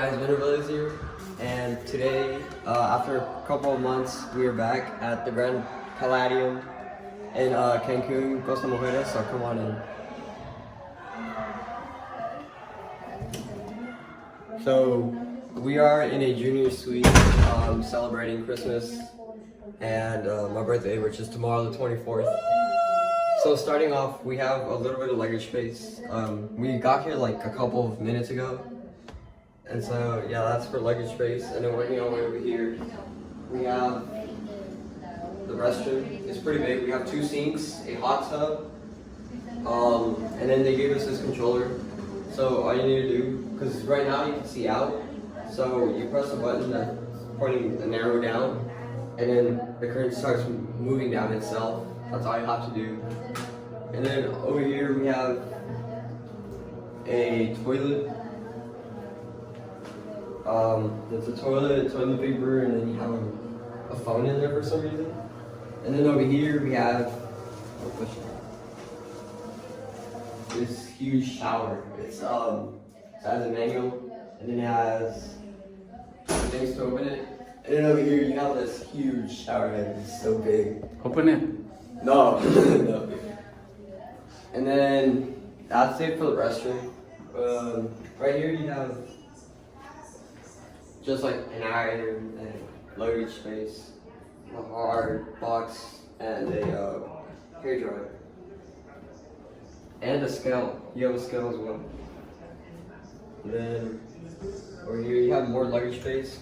guys, Vinaville is here, and today, after a couple of months, we are back at the Grand Palladium in Cancun, Costa Mujeres, so come on in. So, we are in a junior suite celebrating Christmas and my birthday, which is tomorrow the 24th. So starting off, we have a little bit of luggage space. We got here like a couple of minutes ago. And so, yeah, that's for luggage space. And then working our way over here, we have the restroom. It's pretty big. We have 2 sinks, a hot tub, and then they gave us this controller. So all you need to do, because right now you can see out, so you press a button that's pointing the arrow down, and then the curtain starts moving down itself. That's all you have to do. And then over here we have a toilet. It's a toilet paper, and then you have a phone in there for some reason. And then over here we have this huge shower. It has a manual, and then it has things to open it. And then over here you have this huge shower head. It's so big. Open it. No. No. And then that's it for the restroom. Right here you have just like an iron and luggage space, a hard box, and a hair dryer. And a scale. You have a scale as well. And then over here you have more luggage space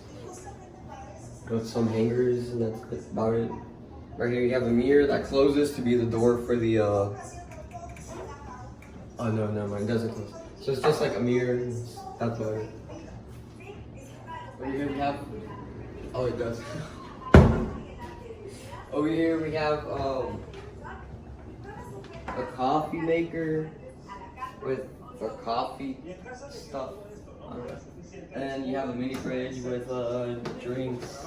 with some hangers, and that's about it. Right here you have a mirror that closes to be the door for the oh no, never mind, it doesn't close. So it's just like a mirror. That's about it. Over here we have, oh it does. Over here we have a coffee maker with the coffee stuff. And you have a mini fridge with drinks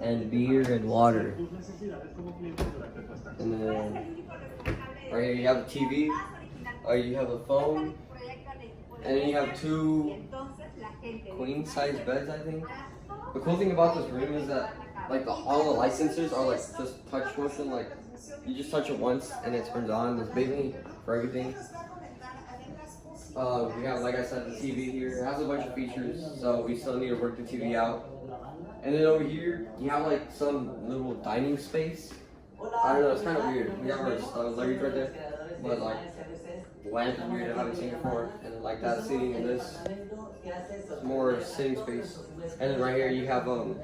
and beer and water. And then right here you have a TV, you have a phone, and then you have 2 queen size beds, I think. The cool thing about this room is that like all the light sensors are like just touch motion, like you just touch it once and it turns on. There's basically for everything. We have, like I said, the TV here. It has a bunch of features, so we still need to work the TV out. And then over here, you have like some little dining space. I don't know, it's kind of weird. We have our luggage right there, but like the lamp is weird. I haven't seen it before. And then like that seating in this, more sitting space. And then right here you have a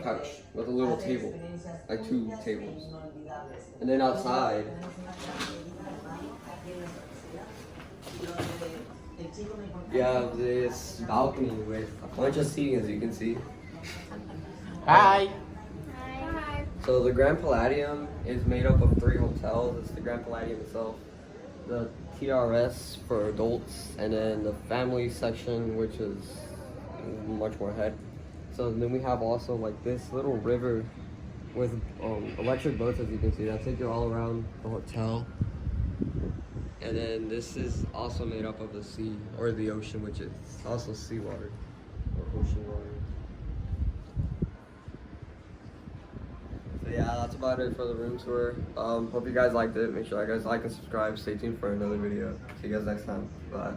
couch with a little table, like 2 tables. And then outside, you have this balcony with a bunch of seating, as you can see. Hi. Hi. So the Grand Palladium is made up of 3 hotels. It's the Grand Palladium itself, the TRS for adults, and then the family section, which is much more ahead. So then we have also like this little river with electric boats, as you can see, that take you all around the hotel. And then this is also made up of the sea, or the ocean, which is also seawater, or ocean water. So yeah, that's about it for the room tour. Hope you guys liked it. Make sure you guys like and subscribe. Stay tuned for another video. See you guys next time. Bye.